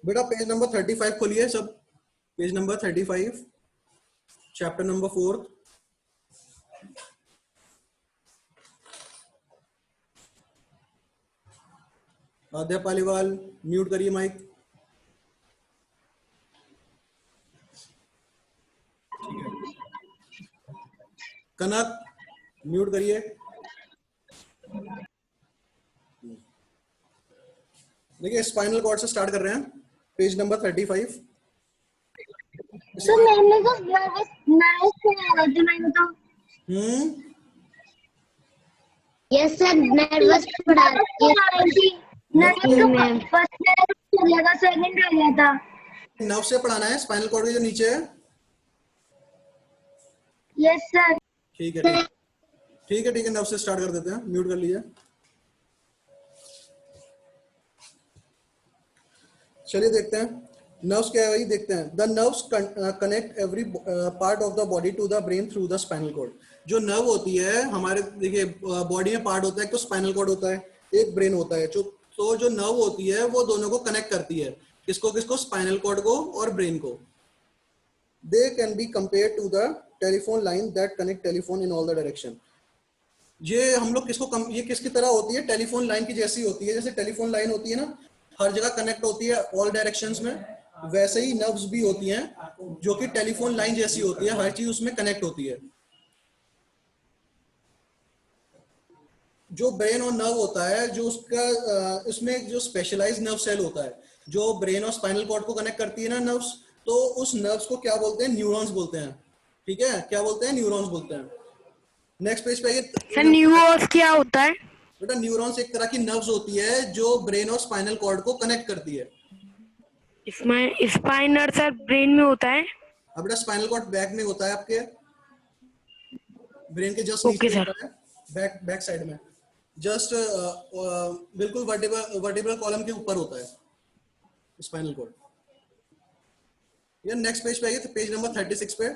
बेटा page number 35 खोलिए सब, पेज नंबर 35, चैप्टर नंबर 4। आद्या पालीवाल म्यूट करिए माइक। ठीक है, कनक म्यूट करिए। देखिए स्पाइनल कॉर्ड से स्टार्ट कर रहे हैं, पेज नंबर 35। सर मैंने तो नर्वस पढ़ा था मैंने तो। यस सर नर्वस पढ़ा थी। नर्वस तो फर्स्ट हो गया था, सेकंड हो गया था। नर्व से पढ़ाना है, स्पाइनल कॉर्ड के जो नीचे है। Yes sir. ठीक है ठीक, ठीक है ठीक है, नर्व से स्टार्ट कर देते हैं, म्यूट कर लीजिए। चलिए देखते हैं नर्व्स क्या है, वही देखते हैं। The nerves connect every part of the body to the brain through the spinal cord. जो नर्व होती है हमारे, देखिए बॉडी में पार्ट होता है, तो स्पाइनल कॉर्ड होता है, एक ब्रेन होता है। तो जो नर्व होती है वो दोनों को कनेक्ट करती है, किसको किसको, स्पाइनल कॉर्ड को और ब्रेन को। They can be compare to the telephone line that connect telephone in all the direction. ये हम लोग ये किसकी तरह होती है, टेलीफोन लाइन की जैसी होती है। जैसे टेलीफोन लाइन होती है ना, हर जगह कनेक्ट होती है ऑल डायरेक्शंस में, वैसे ही नर्व्स भी होती हैं जो कि टेलीफोन लाइन जैसी होती है, हर चीज उसमें कनेक्ट होती है। जो ब्रेन और नर्व होता है, जो उसका इसमें जो स्पेशलाइज नर्व सेल होता है जो ब्रेन और स्पाइनल कॉर्ड को कनेक्ट करती है ना नर्व्स, तो उस नर्व्स को क्या बोलते हैं, न्यूरॉन्स बोलते हैं। ठीक है, क्या बोलते हैं, न्यूरॉन्स बोलते हैं। नेक्स्ट पेज पे आइए। सर न्यूरॉन्स क्या होता है? बेटा न्यूरॉन्स एक तरह की नर्व्स होती है जो ब्रेन और स्पाइनल कॉर्ड को कनेक्ट करती है। इसमें स्पाइनर सर ब्रेन में होता है। अब बेटा स्पाइनल कॉर्ड बैक में होता है, आपके ब्रेन के जस्ट ओके नीचे सर। होता है, बैक साइड में, जस्ट बिल्कुल वर्टिब्रल कॉलम के ऊपर होता है स्पाइनल कॉर्ड। ये नेक्स्ट पेज पे आइए, तो पेज नंबर 36 पे।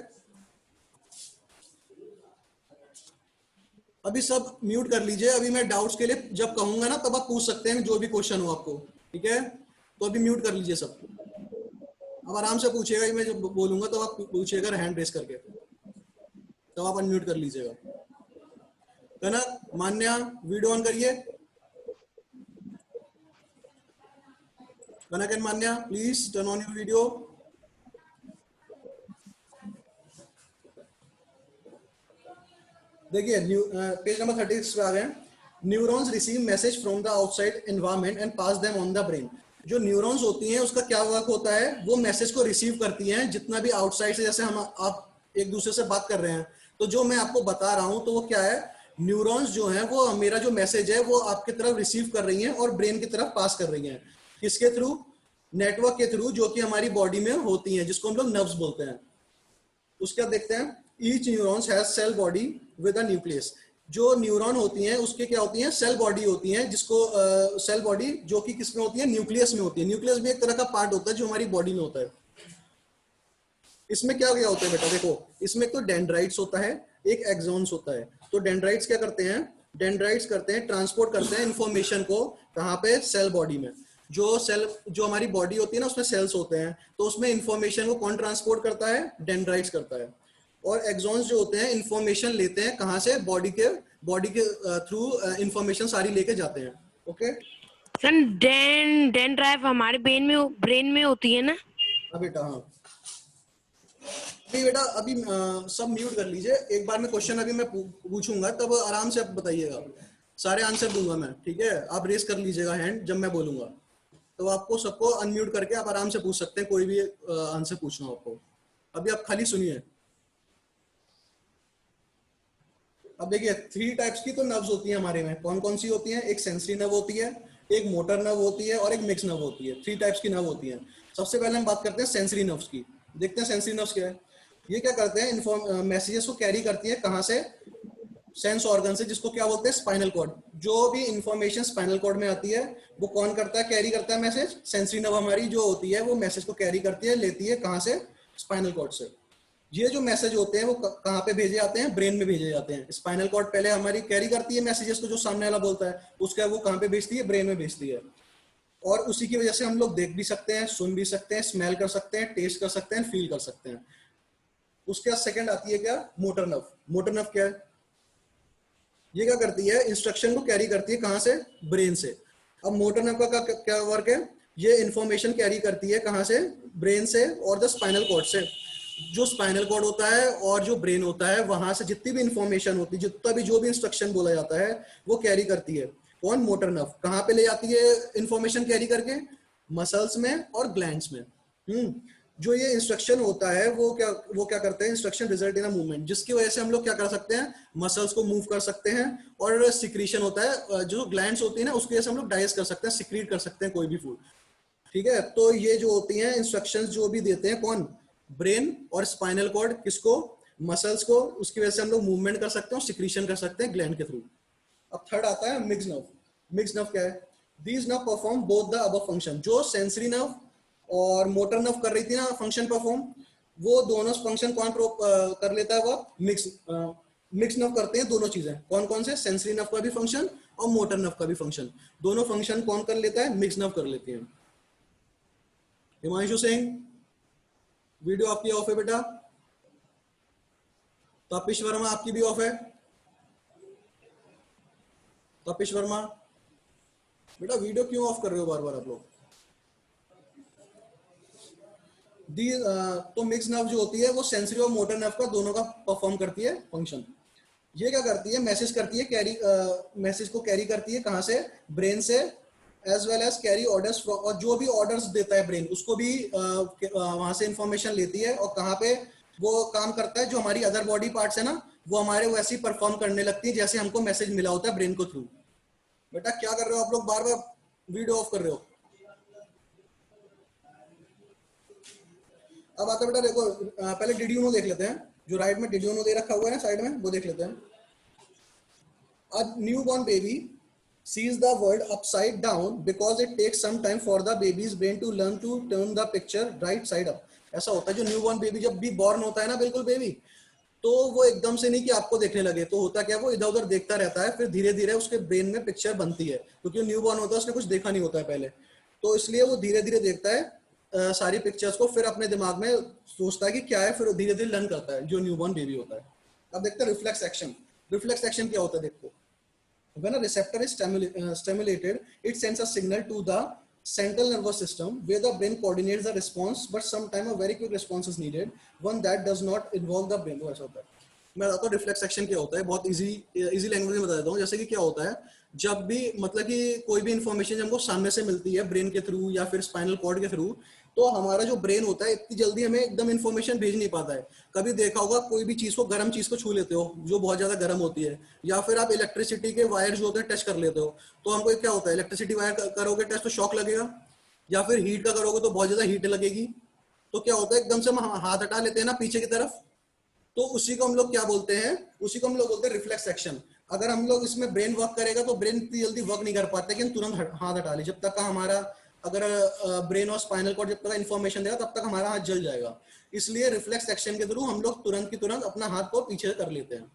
अभी सब म्यूट कर लीजिए, अभी मैं डाउट्स के लिए जब कहूंगा ना तब आप पूछ सकते हैं जो भी क्वेश्चन हो आपको। ठीक है, तो अभी म्यूट कर लीजिए सब, अब आराम से पूछिएगा। मैं जब बोलूंगा तो आप पूछिएगा हैंड रेस करके, तो आप अनम्यूट कर लीजिएगा। कनक, मान्या, वीडियो ऑन करिए। Kanak and Manya please turn on your video. देखिए पेज नंबर 36 पे आ गए। Neurons receive message from the outside environment and pass them on the brain. जो न्यूरॉन्स होती हैं उसका क्या वर्क होता है, वो मैसेज को रिसीव करती हैं जितना भी आउटसाइड से, जैसे हम आप एक दूसरे से बात कर रहे हैं, तो जो मैं आपको बता रहा हूं तो वो क्या है, न्यूरॉन्स जो है वो मेरा जो मैसेज है वो आपकी तरफ रिसीव कर रही हैं और ब्रेन की तरफ पास कर रही हैं। किसके थ्रू, नेटवर्क के थ्रू, जो कि हमारी बॉडी में होती हैं, जिसको हम लोग नर्व्स बोलते हैं। उसका देखते हैं। Each neurons has cell body with a nucleus. जो न्यूरॉन होती हैं उसके क्या होती हैं, सेल बॉडी होती हैं, जिसको सेल बॉडी जो कि किसमें होती है, न्यूक्लियस में होती है। न्यूक्लियस भी एक तरह का पार्ट होता है जो हमारी बॉडी में होता है। इसमें क्या क्या होता है बेटा, देखो इसमें तो डेंड्राइट्स होता है, एक एक्सॉन्स होता है। तो डेंड्राइट्स क्या करते हैं, डेंड्राइट्स करते हैं, ट्रांसपोर्ट करते हैं इंफॉर्मेशन को, कहाँ पे, सेल बॉडी में। जो हमारी बॉडी होती है ना उसमें सेल्स होते हैं, तो उसमें इंफॉर्मेशन को कौन ट्रांसपोर्ट करता है, डेंड्राइट्स करता है। और एक्सॉन्स जो होते हैं इंफॉर्मेशन लेते हैं कहाँ से, बॉडी के थ्रू इंफॉर्मेशन सारी लेके जाते हैं। ओके सर डेंड्राइट हमारे ब्रेन में होती है ना? बेटा हाँ, बेटा अभी सब म्यूट कर लीजिए। एक बार में क्वेश्चन अभी मैं पूछूंगा तब आराम से आप बताइएगा, सारे आंसर दूंगा मैं। ठीक है, आप रेस कर लीजिएगा हैंड जब मैं बोलूंगा, तो आपको सबको अनम्यूट करके आप आराम से पूछ सकते हैं, कोई भी आंसर पूछना हो आपको। अभी आप खाली सुनिए। अब देखिए 3 टाइप्स की तो नर्व्स होती है हमारे में, कौन कौन सी होती हैं, एक सेंसरी नर्व होती है, एक मोटर नर्व होती है और एक मिक्स नर्व होती है। 3 टाइप्स की नर्व होती है। सबसे पहले हम बात करते हैं सेंसरी नर्व्स की। देखते हैं सेंसरी नर्व्स क्या है। ये क्या करते हैं, मैसेजेस को कैरी करती है, कहाँ से, सेंस ऑर्गन से, जिसको क्या बोलते हैं, स्पाइनल कॉर्ड। जो भी इंफॉर्मेशन स्पाइनल कॉर्ड में आती है वो कौन करता है, कैरी करता है मैसेज, सेंसरी नर्व हमारी जो होती है वो मैसेज को कैरी करती है, लेती है कहाँ से, स्पाइनल कॉर्ड से। ये जो मैसेज होते हैं वो कहाँ पे भेजे जाते हैं, ब्रेन में भेजे जाते हैं। स्पाइनल कॉर्ड पहले हमारी कैरी करती है मैसेजेस को, जो सामने वाला बोलता है उसका वो कहाँ पे भेजती है, ब्रेन में भेजती है। और उसी की वजह से हम लोग देख भी सकते हैं, सुन भी सकते हैं, स्मेल कर सकते हैं, टेस्ट कर सकते हैं, फील कर सकते हैं। उसके बाद सेकंड आती है क्या, मोटर नर्व। मोटर नर्व क्या है, ये क्या करती है, इंस्ट्रक्शन को कैरी करती है कहां से, ब्रेन से। अब मोटर नर्व का क्या वर्क है, ये इंफॉर्मेशन कैरी करती है कहां से, ब्रेन से और द स्पाइनल कॉर्ड से। जो स्पाइनल कॉर्ड होता है और जो ब्रेन होता है, वहां से जितनी भी इंफॉर्मेशन होती है, जितना भी जो भी इंस्ट्रक्शन बोला जाता है वो कैरी करती है कौन, मोटर नर्व। कहां पे ले जाती है इंफॉर्मेशन कैरी करके, मसल्स में और ग्लैंड्स में। जो ये इंस्ट्रक्शन होता है वो क्या करते हैं, instruction result in a movement, जिसकी वजह से हम लोग क्या कर सकते हैं, मसल्स को मूव कर सकते हैं। और सिक्रीशन होता है, जो ग्लैंड्स होती है ना, उसकी वजह से हम लोग डाइजेस्ट कर सकते हैं, सिक्रीट कर सकते हैं कोई भी फूड। ठीक है, तो ये जो होती हैं इंस्ट्रक्शंस जो भी देते हैं कौन, ब्रेन और स्पाइनल कॉर्ड, किसको, मसल्स को, उसकी वजह से हम लोग मूवमेंट कर सकते हैं और सिक्रीशन कर सकते हैं ग्लैंड के थ्रू। अब थर्ड आता है मिक्स नर्व। मिक्स नर्व क्या है, these nerve perform both the above function. जो सेंसरी नर्व और मोटर नर्व कर रही थी ना फंक्शन परफॉर्म, वो दोनों फंक्शन कौन कर लेता है, वो मिक्स नर्व करते हैं दोनों चीजें। कौन कौन से, सेंसरी नर्व का भी फंक्शन और मोटर नर्व का भी फंक्शन, दोनों फंक्शन कौन कर लेता है, मिक्स नर्व कर लेती है। हिमांशु सिंह, वीडियो आपकी ऑफ है बेटा। तपिश वर्मा आपकी भी ऑफ है। तपिश वर्मा बेटा वीडियो क्यों ऑफ कर रहे हो बार बार आप लोग। तो मिक्स नर्व जो होती है वो सेंसरी और मोटर नर्व का दोनों का परफॉर्म करती है फंक्शन। ये क्या करती है, मैसेज करती है, कैरी मैसेज को कैरी करती है कहां से, ब्रेन से, as well as carry orders, और जो भी ऑर्डर्स देता है ब्रेन उसको भी वहां से इंफॉर्मेशन लेती है। और कहाँ पे वो काम करता है, जो हमारी अदर बॉडी पार्ट्स है ना, वो हमारे वैसे ही परफॉर्म करने लगती है जैसे हमको मैसेज मिला होता है ब्रेन को थ्रू। बेटा क्या कर रहे हो आप लोग, बार बार वीडियो ऑफ कर रहे हो। अब आता बेटा देखो, पहले डिड यू नो देख लेते हैं। जो राइट में डिड यू नो दे रखा हुआ है साइड में, वो देख लेते हैं। A newborn baby sees the world upside down because it takes some time for the baby's brain to learn to turn the picture right side up. ऐसा होता है, जो न्यूबॉर्न बेबी जब भी बॉर्न होता है ना, बिल्कुल बेबी, तो वो एकदम से नहीं कि आपको देखने लगे, तो होता क्या, वो इधर उधर देखता रहता है, फिर धीरे धीरे उसके ब्रेन में पिक्चर बनती है, क्योंकि न्यूबॉर्न होता है, उसने कुछ देखा नहीं होता है पहले, तो इसलिए वो धीरे धीरे देखता है सारी पिक्चर्स को, फिर अपने दिमाग में सोचता है कि क्या है, फिर धीरे धीरे लर्न करता है, जो न्यूबॉर्न बेबी होता है। अब देखते हैं रिफ्लेक्स एक्शन। रिफ्लेक्स एक्शन क्या होता है, देखो, when a receptor is stimulated, it sends a signal to the central nervous system where the brain coordinates the response, but sometimes a very quick response is needed, one that does not involve the brain। ऐसा होता है। मैं बताता हूँ reflex action क्या होता है, बहुत इजी लैंग्वेज में बता देता हूँ। जैसे कि क्या होता है, जब भी मतलब कि कोई भी इंफॉर्मेशन हमको सामने से मिलती है ब्रेन के थ्रू या फिर स्पाइनल कॉर्ड के थ्रू, तो हमारा जो ब्रेन होता है इतनी जल्दी हमें एकदम इंफॉर्मेशन भेज नहीं पाता है। कभी देखा होगा कोई भी चीज को, गर्म चीज को छू लेते हो जो बहुत ज्यादा गर्म होती है, या फिर आप इलेक्ट्रिसिटी के वायर जो होते हैं टच कर लेते हो, तो हमको क्या होता है, इलेक्ट्रिसिटी वायर करोगे टच तो शॉक लगेगा, या फिर हीट का करोगे तो बहुत ज्यादा हीट लगेगी, तो क्या होता है एकदम से हम हाथ हटा लेते हैं ना पीछे की तरफ, तो उसी को हम लोग क्या बोलते हैं, उसी को हम लोग बोलते हैं रिफ्लेक्स एक्शन। अगर हम लोग इसमें ब्रेन वर्क करेगा तो ब्रेन इतनी जल्दी वर्क नहीं कर पाते, लेकिन तुरंत हाथ हटा ले, जब तक का हमारा अगर ब्रेन और स्पाइनल कॉर्ड जब तक इन्फॉर्मेशन देगा तब तक हमारा हाथ जल जाएगा। इसलिए रिफ्लेक्स एक्शन के थ्रू हम लोग तुरंत की तुरंत अपना हाथ को पीछे कर लेते हैं।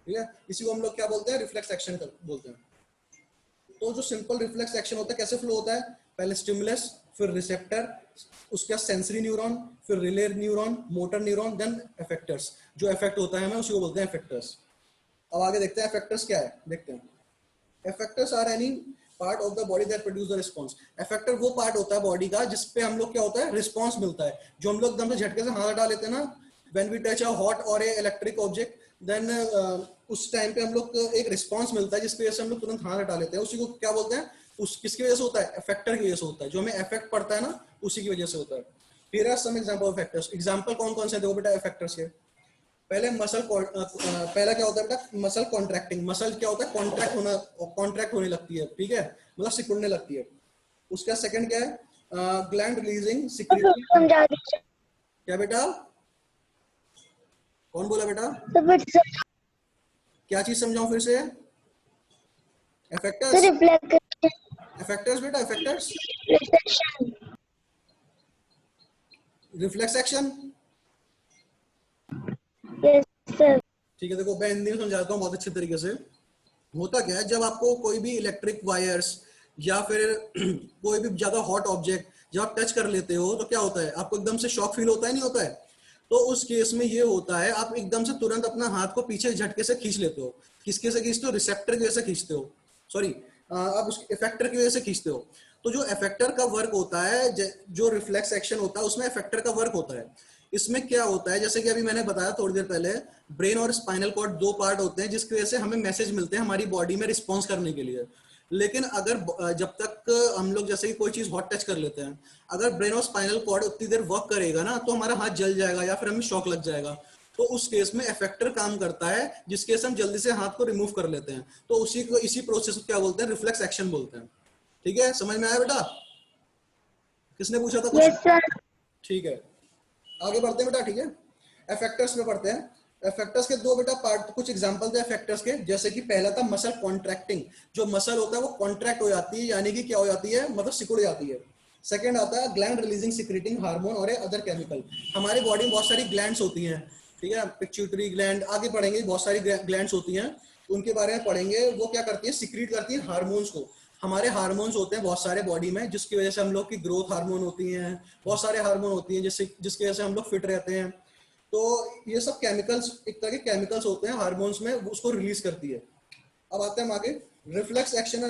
ठीक है, इसी को हम लोग क्या बोलते हैं, रिफ्लेक्स एक्शन बोलते हैं। तो जो सिंपल रिफ्लेक्स एक्शन होता है कैसे फ्लो होता है, पहले स्टिमुलस, फिर रिसेप्टर, उसके सेंसरी न्यूरॉन, फिर relay neuron, motor neuron, then effectors. जो इफेक्ट होता है हमें उसी को बोलते हैं इफेक्टर्स। अब आगे देखते हैं इफेक्टर्स क्या है, देखते हैं। Effectors are any part of the body that produce the response. Effector वो पार्ट होता है बॉडी का जिसपे हम लोग क्या होता है, रिस्पॉन्स मिलता है। जो हम लोग एकदम से झटके से हाथ हटा लेते हैं ना, when we touch a hot और ए इलेक्ट्रिक ऑब्जेक्ट, देन उस टाइम पे हम लोग एक रिस्पॉन्स मिलता है जिसकी वजह से हम लोग तुरंत हाथ हटा लेते हैं, उसी को क्या बोलते हैं, उस किसकी वजह से होता है, इफेक्टर की वजह से होता है। जो हमें इफेक्ट पड़ता है ना, उसी की वजह से होता है। Here are some example of effectors. Example कौन कौन से देखो बेटा इफेक्टर्स के। पहले पहला क्या होता है बेटा, मसल कॉन्ट्रैक्टिंग। मसल क्या होता है, कॉन्ट्रैक्ट होने लगती है, ठीक है, मतलब सिकुड़ने लगती है। उसका सेकंड क्या है, ग्लैंड रिलीजिंग सिक्रीटरी। क्या बेटा, कौन बोला बेटा, क्या चीज समझाऊं फिर से, इफेक्टर्स, इफेक्टर्स बेटा, इफेक्टर्स, रिफ्लेक्स एक्शन। ठीक है, देखो मैं हिंदी में समझाता हूँ बहुत अच्छे तरीके से। होता क्या है, जब आपको कोई भी इलेक्ट्रिक वायर्स या फिर कोई भी ज्यादा हॉट ऑब्जेक्ट जब आप टच कर लेते हो तो क्या होता है, आपको एकदम से शॉक फील होता है, नहीं होता है? तो उस केस में ये होता है, आप एकदम से तुरंत अपना हाथ को पीछे झटके से खींच लेते हो। किसके से खींचते हो? रिसेप्टर की वजह से खींचते हो, सॉरी आप उस इफेक्टर की वजह से खींचते हो। तो जो इफेक्टर का वर्क होता है, जो रिफ्लेक्स एक्शन होता है, उसमें इफेक्टर का वर्क होता है। इसमें क्या होता है, जैसे कि अभी मैंने बताया थोड़ी देर पहले, ब्रेन और स्पाइनल कॉर्ड दो पार्ट होते हैं जिसकी वजह से हमें मैसेज मिलते हैं हमारी बॉडी में रिस्पॉन्स करने के लिए। लेकिन अगर जब तक हम लोग जैसे कि कोई चीज हॉट टच कर लेते हैं, अगर ब्रेन और स्पाइनल कॉर्ड उतनी देर वर्क करेगा ना, तो हमारा हाथ जल जाएगा या फिर हमें शॉक लग जाएगा। तो उस केस में इफेक्टर काम करता है, जिस केस हम जल्दी से हाथ को रिमूव कर लेते हैं। तो इसी प्रोसेस को क्या बोलते हैं? रिफ्लेक्स एक्शन बोलते हैं। ठीक है, समझ में आया बेटा? किसने पूछा था यस क्वेश्चन? सर। ठीक है, आगे बढ़ते हैं बेटा। ठीक है, इफेक्टर्स में पढ़ते हैं। इफेक्टर्स के दो बेटा पार्ट, कुछ एग्जांपल थे इफेक्टर्स के। जैसे कि पहला था मसल कॉन्ट्रैक्टिंग, जो मसल होता है वो कॉन्ट्रैक्ट हो जाती है, यानी कि क्या हो जाती है, मतलब सिकुड़ जाती है। सेकंड आता है ग्लैंड रिलीजिंग सिक्रेटिंग हार्मोन और अदर केमिकल। हमारी बॉडी में बहुत सारी ग्लैंड्स होती हैं, ठीक है, पिट्यूटरी ग्लैंड, आगे पढ़ेंगे, बहुत सारी ग्लैंड्स होती हैं, उनके बारे में पढ़ेंगे। वो क्या करती है? सिक्रीट करती है हार्मोन्स को। हमारे हार्मोन्स होते हैं बहुत सारे बॉडी में, जिसकी वजह से हम लोग की ग्रोथ हार्मोन होती हैं, बहुत सारे हार्मोन होती हैं जिसकी वजह से हम लोग फिट रहते हैं। तो ये सब केमिकल्स, एक तरह के केमिकल्स होते हैं हार्मोन्स में, वो उसको रिलीज करती है। अब आते हैं हम आगे। Reflex action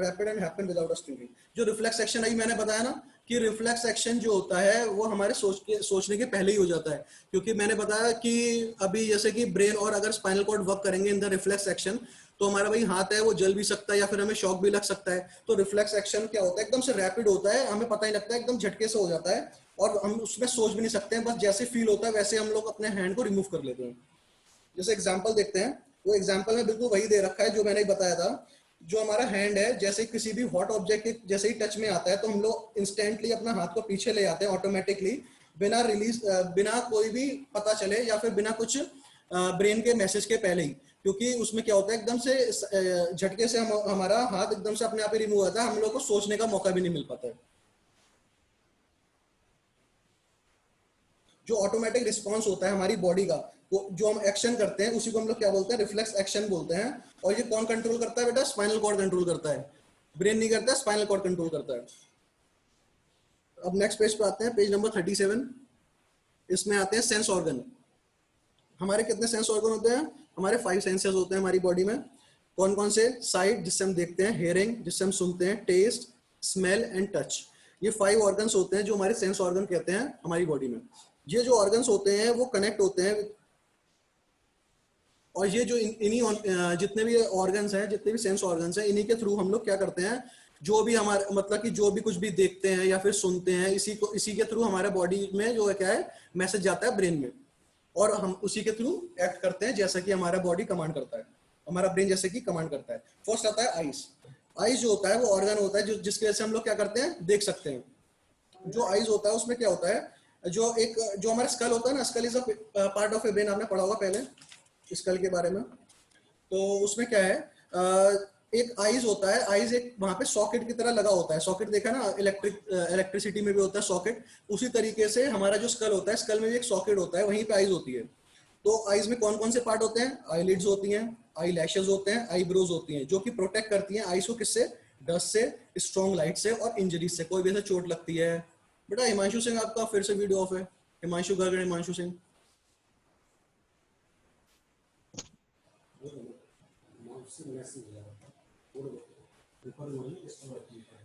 rapid and happen without us thinking. जो रिफ्लेक्स एक्शन अभी मैंने बताया ना, कि रिफ्लेक्स एक्शन जो होता है वो हमारे सोचने के पहले ही हो जाता है। क्योंकि मैंने बताया कि अभी जैसे कि ब्रेन और अगर स्पाइनल कॉर्ड वर्क करेंगे इन द रिफ्लेक्स एक्शन, तो हमारा भाई हाथ है वो जल भी सकता है या फिर हमें शॉक भी लग सकता है। तो रिफ्लेक्स एक्शन क्या होता है? एकदम से रैपिड होता है, हमें पता ही लगता है, एकदम झटके से हो जाता है, और हम उसमें सोच भी नहीं सकते हैं, बस जैसे फील होता है वैसे हम लोग अपने हैंड को रिमूव कर लेते हैं। जैसे एग्जांपल देखते हैं, वो एग्जांपल में बिल्कुल वही दे रखा है जो मैंने बताया था। जो हमारा हैंड है, जैसे किसी भी हॉट ऑब्जेक्ट के जैसे ही टच में आता है, तो हम लोग इंस्टेंटली अपना हाथ को पीछे ले जाते हैं ऑटोमेटिकली, बिना कोई भी पता चले या फिर बिना कुछ ब्रेन के मैसेज के पहले ही। क्योंकि उसमें क्या होता है, एकदम से झटके से हमारा हाथ एकदम से अपने आप ही रिमूव होता है, हम लोग को सोचने का मौका भी नहीं मिल पाता है। जो ऑटोमेटिक रिस्पॉन्स होता है हमारी बॉडी का, वो जो हम एक्शन करते हैं उसी को हम लोग क्या बोलते हैं? रिफ्लेक्स एक्शन बोलते हैं। और ये कौन कंट्रोल करता है बेटा? स्पाइनल कॉर्ड कंट्रोल करता है, ब्रेन नहीं करता, स्पाइनल कॉर्ड कंट्रोल करता है। अब नेक्स्ट पेज पे आते हैं, पेज नंबर 37। इसमें आते हैं सेंस ऑर्गन। हमारे कितने सेंस ऑर्गन होते हैं? हमारे 5 सेंसेस होते हैं हमारी बॉडी में। कौन कौन से? साइट, जिससे हम देखते हैं, हेयरिंग, जिससे हम सुनते हैं, टेस्ट, स्मेल एंड टच। ये 5 ऑर्गन्स होते हैं जो हमारे सेंस ऑर्गन कहते हैं हमारी बॉडी में। ये जो ऑर्गन्स होते हैं वो कनेक्ट होते हैं, और ये जो इन्हीं जितने भी ऑर्गन्स हैं, जितने भी सेंस ऑर्गन्स हैं, इन्हीं के थ्रू हम लोग क्या करते हैं, जो भी हमारे मतलब कि जो भी कुछ भी देखते हैं या फिर सुनते हैं, इसी के थ्रू हमारे बॉडी में जो है क्या है, मैसेज जाता है ब्रेन में, और हम उसी के थ्रू एक्ट करते हैं जैसा कि हमारा बॉडी कमांड करता है, हमारा ब्रेन जैसे कि कमांड करता है। फर्स्ट आता है आइज। आइज जो होता है वो ऑर्गन होता है जिसकी वजह से हम लोग क्या करते हैं, देख सकते हैं। जो आइज होता है उसमें क्या होता है, जो हमारा स्कल होता है ना, skull is a part of A brain, आपने पढ़ा होगा पहले स्कल के बारे में। तो उसमें क्या है, एक आइज होता है, आइज एक वहां पे सॉकेट की तरह लगा होता है। सॉकेट देखा ना, इलेक्ट्रिसिटी में भी होता है सॉकेट, उसी तरीके से हमारा जो स्कल होता है, स्कल में भी एक सॉकेट होता है, वहीं पे आइज होती है। तो आइज में कौन कौन से पार्ट होते हैं? आईलिड्स होती हैं, आई लैशेज होते हैं, आईब्रोज होती हैं, जो कि प्रोटेक्ट करती हैं आइज को, किससे? डस्ट से, स्ट्रॉन्ग लाइट से और इंजरीज से, कोई भी ऐसे चोट लगती है। बेटा हिमांशु सिंह आपका फिर से वीडियो ऑफ है। Himanshu Garg, Himanshu Singh.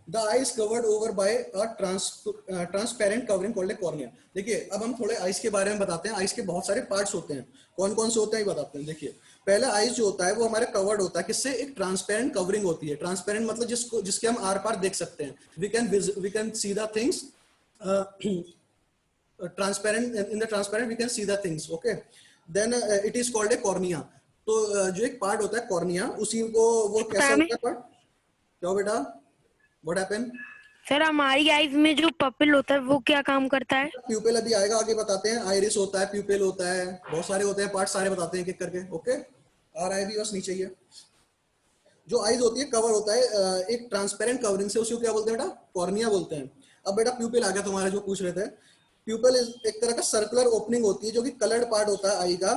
The eye is covered over by a transparent covering called a cornea। देखिए अब हम थोड़े आइज के बारे में बताते हैं। आइज के बहुत सारे पार्ट्स होते हैं, कौन कौन से होते हैं ये बताते हैं। देखिए पहला आइज जो होता है वो हमारे कवर्ड होता है, किससे? एक ट्रांसपेरेंट कवरिंग होती है। ट्रांसपेरेंट मतलब जिसके हम आर पार देख सकते हैं, we can see the things, transparent, in the transparent we can see the things, okay. Then it is called a cornea. तो जो एक पार्ट होता है कॉर्निया, उसी को वो कैसा हमें होता है पार्ट? क्या बेटा, व्हाट हैपन? सर हमारी आईज में जो पपिल होता है वो क्या काम करता है? प्यूपिल अभी आएगा, आगे बताते हैं। आइरिस होता है, प्यूपिल होता है, बहुत सारे होते हैं पार्ट, सारे बताते हैं एक एक करके, ओके। और आई भी बस नीचे ही है। जो आइज होती है कवर होता है एक ट्रांसपेरेंट कवरिंग से, उसी को क्या बोलते हैं बेटा? कॉर्निया बोलते हैं। अब बेटा प्यूपिल आ गया तुम्हारा, जो पूछ रहे थे। प्यूपिल एक तरह का सर्कुलर ओपनिंग होती है, जो कि कलर्ड पार्ट होता है आई का।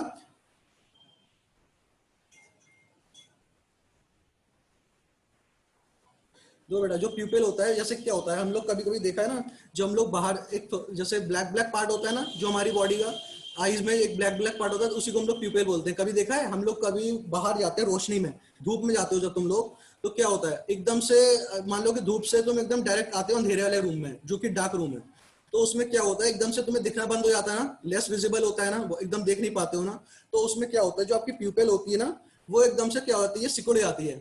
जो बेटा जो प्यूपिल होता है, जैसे क्या होता है, हम लोग कभी कभी देखा है ना, जब हम लोग बाहर एक तो जैसे ब्लैक ब्लैक पार्ट होता है ना जो हमारी बॉडी का, आईज में एक ब्लैक ब्लैक पार्ट होता है, तो उसी को हम लोग प्यूपिल बोलते हैं। कभी देखा है हम लोग कभी बाहर जाते हैं रोशनी में, धूप में जाते हो जब तुम लोग, तो क्या होता है एकदम से, मान लो कि धूप से तुम एकदम डायरेक्ट आते हो अंधेरे वाले रूम में जो कि डार्क रूम है, तो उसमें क्या होता है एकदम से तुम्हें दिखना बंद हो जाता है ना, लेस विजिबल होता है ना, वो एकदम देख नहीं पाते हो ना, तो उसमें क्या होता है जो आपकी प्यूपिल होती है ना, वो एकदम से क्या होती है, सिकुड़ जाती है,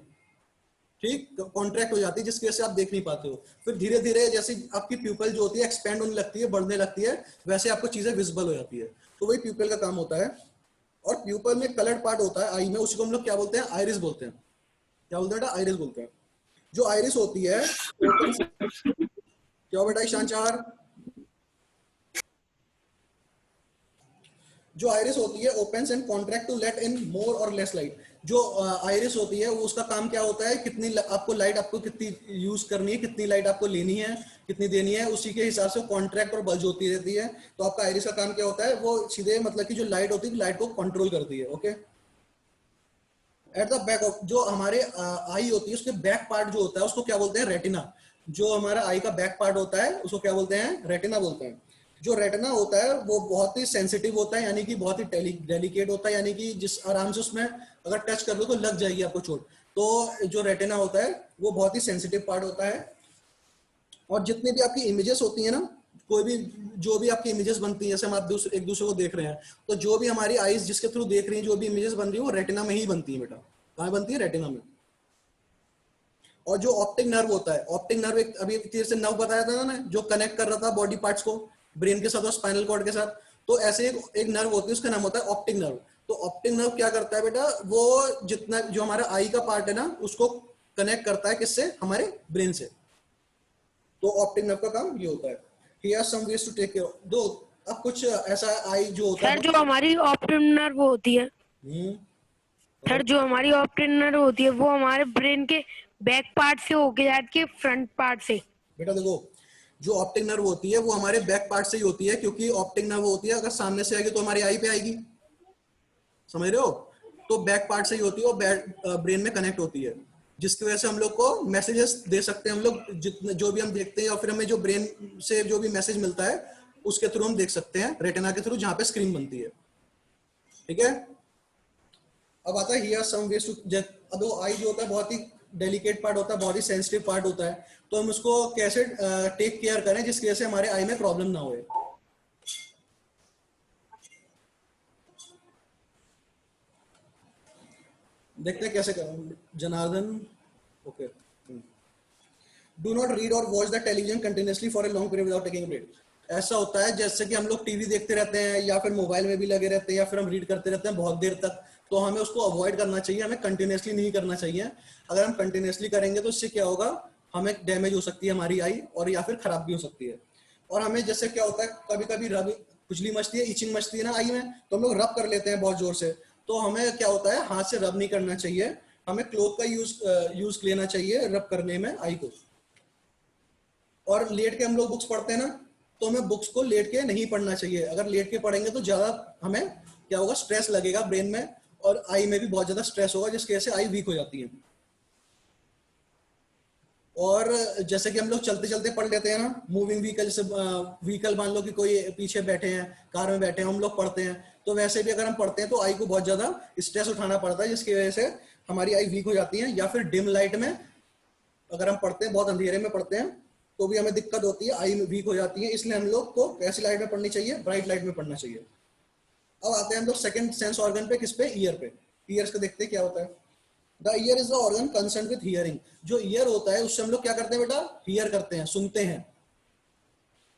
ठीक, कॉन्ट्रैक्ट हो जाती है, जिसकी वजह से आप देख नहीं पाते हो। फिर धीरे धीरे जैसे आपकी प्यूपल जो होती है एक्सपेंड होने लगती है, बढ़ने लगती है, वैसे आपको चीजें विजिबल हो जाती है। तो वही प्यूपल का काम होता है। और प्यूपल में कलर्ड पार्ट होता है आई में, उसी को हम लोग क्या बोलते हैं, आइरिस बोलते हैं। क्या बोलते हैं बेटा, आइरिस बोलते हैं। जो आइरिस होती है, क्या बेटा ईशान चार, जो आइरिस होती है opens and contract to let in more or less light. जो आइरिस होती है वो उसका काम क्या होता है, कितनी आपको लाइट, आपको कितनी यूज करनी है, कितनी लाइट आपको लेनी है, कितनी देनी है, उसी के हिसाब से कॉन्ट्रैक्ट और बल्ज होती रहती है। तो आपका आइरिस का काम क्या होता है, वो सीधे मतलब कि जो लाइट होती है लाइट को कंट्रोल करती है। Okay, at the back of जो हमारे आई होती है, उसके बैक पार्ट जो होता है उसको क्या बोलते हैं, रेटिना। जो हमारा आई का बैक पार्ट होता है उसको क्या बोलते हैं, रेटिना बोलते हैं। जो रेटिना होता है वो बहुत ही सेंसिटिव होता है, यानी कि बहुत ही डेलिकेट होता है, यानी कि जिस आराम से उसमें अगर टच कर लो तो लग जाएगी आपको चोट। तो जो रेटिना होता है वो बहुत ही सेंसिटिव पार्ट होता है। और जितनी भी आपकी इमेजेस होती है ना, कोई भी जो भी आपकी इमेजेस बनती है, जैसे हम आप एक दूसरे को देख रहे हैं, तो जो भी हमारी आईज जिसके थ्रू देख रही है, जो भी इमेजेस बन रही है वो रेटिना में ही बनती है बेटा। कहाँ बनती है, रेटिना में। और जो ऑप्टिक नर्व होता है, ऑप्टिक नर्व एक अभी एक से नर्व बताया था ना, जो कनेक्ट कर रहा था बॉडी पार्ट्स को ब्रेन के साथ और स्पाइनल कॉर्ड के साथ, तो ऐसे एक नर्व होती है, उसका नाम होता है ऑप्टिक नर्व। तो ऑप्टिक नर्व क्या करता है बेटा, वो जितना जो हमारा आई का पार्ट है ना उसको कनेक्ट करता है किससे, हमारे ब्रेन से। तो ऑप्टिक नर्व का काम ये होता है। Here some ways to take care दो। अब कुछ ऐसा आई जो होता सर है, जो हमारी ऑप्टिक नर्व होती है, सर जो हमारी ऑप्टिक नर्व होती है वो हमारे ब्रेन के बैक पार्ट से होके जाती है फ्रंट पार्ट से। बेटा देखो, जो ऑप्टिक नर्व होती है वो हमारे बैक पार्ट से ही होती है, क्योंकि ऑप्टिक नर्व होती है अगर सामने से आएगी तो हमारी आई पे आएगी, समझ रहे हो। तो बैक पार्ट से ही होती है और ब्रेन में कनेक्ट होती है, जिसकी वजह से हम लोग को मैसेजेस दे सकते हैं। हम लोग जितने जो भी हम देखते हैं, या फिर हमें जो ब्रेन से जो भी मैसेज मिलता है उसके थ्रू हम देख सकते हैं, रेटिना के थ्रू, जहां पे स्क्रीन बनती है। ठीक है, अब आता है हियर सम वेज टू, अब वो आई जो होता है बहुत ही डेलिकेट पार्ट होता है, बहुत ही सेंसिटिव पार्ट होता है, तो हम उसको कैसे टेक केयर करें जिसकी वजह से हमारे आई में प्रॉब्लम ना होए। देखते हैं कैसे करें Janardan. Okay, do not read or watch the television continuously for a long period without taking break. ऐसा होता है जैसे कि हम लोग टीवी देखते रहते हैं या फिर मोबाइल में भी लगे रहते हैं या फिर हम रीड करते रहते हैं बहुत देर तक, तो हमें उसको अवॉइड करना चाहिए, हमें कंटिन्यूसली नहीं करना चाहिए। अगर हम कंटिन्यूसली करेंगे तो इससे क्या होगा, हमें डैमेज हो सकती है हमारी आई, और या फिर खराब भी हो सकती है। और हमें जैसे क्या होता है, कभी कभी रब खुजली मचती है, इचिंग मचती है ना आई में, तो हम लोग रब कर लेते हैं बहुत जोर से। तो हमें क्या होता है, हाथ से रब नहीं करना चाहिए, हमें क्लोथ का यूज लेना चाहिए रब करने में आई को। और लेट के हम लोग बुक्स पढ़ते हैं ना, तो हमें बुक्स को लेट के नहीं पढ़ना चाहिए। अगर लेट के पढ़ेंगे तो ज्यादा हमें क्या होगा, स्ट्रेस लगेगा ब्रेन में, और आई में भी बहुत ज्यादा स्ट्रेस होगा, जिसकी वजह से आई वीक हो जाती है। और जैसे कि हम लोग चलते चलते पढ़ लेते हैं ना, मूविंग व्हीकल, जैसे व्हीकल मान लो कि कोई पीछे बैठे हैं, कार में बैठे हैं, हम लोग पढ़ते हैं, तो वैसे भी अगर हम पढ़ते हैं तो आई को बहुत ज्यादा स्ट्रेस उठाना पड़ता है, जिसकी वजह से हमारी आई वीक हो जाती है। या फिर डिम लाइट में अगर हम पढ़ते हैं, बहुत अंधेरे में पढ़ते हैं, तो भी हमें दिक्कत होती है, आई वीक हो जाती है। इसलिए हम लोग को कैसी लाइट में पढ़नी चाहिए, ब्राइट लाइट में पढ़ना चाहिए। अब आते हैं हम लोग सेकंड सेंस ऑर्गन पे, किस पे, ईयर पे। ईयर्स को देखते हैं क्या होता है। The year is the organ concern with hearing. जो ईयर होता है उससे हम लोग क्या करते हैं बेटा, हियर करते हैं, सुनते हैं।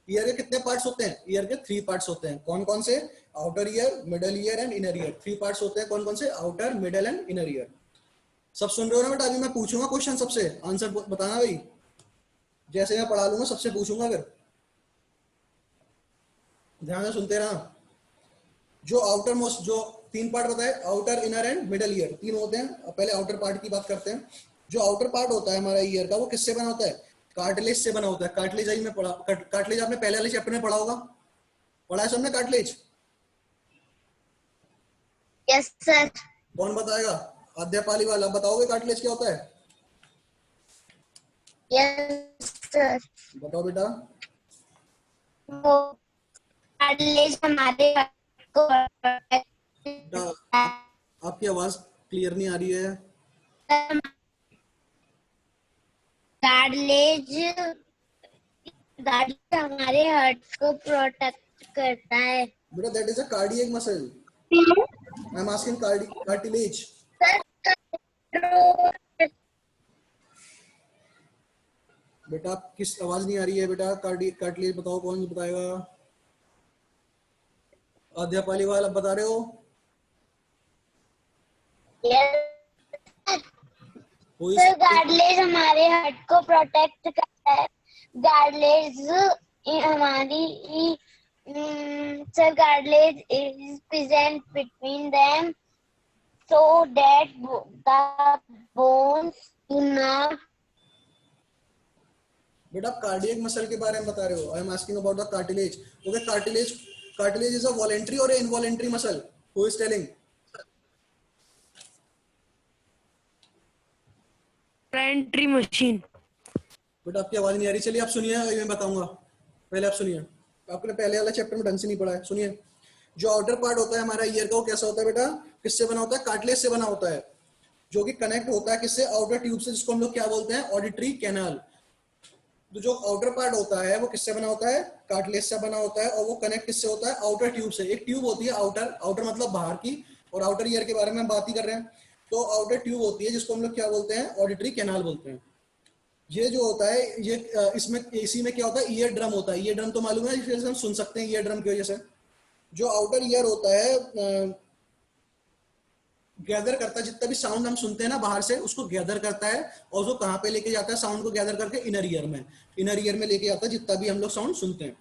ईयर के कितने पार्ट्स होते हैं, ईयर के 3 पार्ट्स होते हैं। कौन कौन से, outer ear, middle ear and inner ear. 3 parts होते हैं, कौन कौन से, outer, middle and inner ear. सब सुन रहे हो ना बेटा, अभी मैं पूछूंगा क्वेश्चन, सबसे आंसर बताना भाई, जैसे मैं पढ़ा लूंगा सबसे पूछूंगा, फिर ध्यान से सुनते रहना। जो आउटर मोस्ट, जो 3 पार्ट बताए, outer, inner and middle ear, 3 होते हैं। अब पहले आउटर पार्ट की बात करते हैं। जो आउटर पार्ट होता है हमारा ईयर का, वो किससे बना होता है, कार्टिलेज से बना होता है। कार्टिलेज आई में पढ़ा, कार्टिलेज आपने पहले वाले चैप्टर में पढ़ा होगा, पढ़ा है सबने कार्टिलेज? Yes sir. कौन बताएगा, अध्यापाली वाला बताओगे कार्टिलेज क्या होता है? Yes sir. बताओ बेटा। वो कार्टिलेज हमारे को बेटा आपकी आवाज क्लियर नहीं आ रही है। कार्टिलेज कार्टिलेज हमारे हार्ट को प्रोटेक्ट करता है। बेटा that is a cardiac muscle. I am asking cartilage. बेटा आप किस आवाज नहीं आ रही है बेटा। कार्टिलेज बताओ, कौन बताएगा? अध्यापाली वाल आप बता रहे हो? सर कार्टिलेज हमारे हार्ट को प्रोटेक्ट करता है। कार्टिलेज हमारी sir cartilage is present between them so that the bones do not। बेटा आप कार्डियक मसल के बारे में बता रहे हो। I am asking about the cartilage. Okay, cartilage is a voluntary or involuntary muscle? Who is telling? एंट्री मशीन। बेटा आपकी आवाज नहीं आ रही। चलिए आप सुनिए, मैं बताऊंगा। पहले आप सुनिए, आपने पहले वाला चैप्टर में ढंग से नहीं पढ़ा है। सुनिए, जो आउटर पार्ट होता है हमारा ईयर का, वो कैसा होता है बेटा? किससे बना होता है? कार्टिलेज से बना होता है, जो कि कनेक्ट होता है किससे? आउटर ट्यूब से, जिसको हम लोग क्या बोलते हैं? Auditory canal. तो जो आउटर पार्ट होता है वो किससे बना होता है? कार्टिलेज से बना होता है। और वो कनेक्ट किससे होता है? आउटर ट्यूब से। एक ट्यूब होती है आउटर, आउटर मतलब बाहर की, और आउटर ईयर के बारे में हम बात ही कर रहे हैं। तो आउटर ट्यूब होती है जिसको हम लोग क्या बोलते हैं? ऑडिटरी कैनाल बोलते हैं। ये जो होता है, ये इसमें इसी में क्या होता है? ईयर ड्रम होता है। ईयर ड्रम तो मालूम है, जिससे हम सुन सकते हैं ईयर ड्रम की वजह से। जो आउटर ईयर होता है गैदर करता है जितना भी साउंड हम सुनते हैं ना बाहर से, उसको गैदर करता है और उसको कहाँ पे लेके जाता है? साउंड को गैदर करके इनर ईयर में। इनर ईयर में लेके जाता है जितना भी हम लोग साउंड सुनते हैं।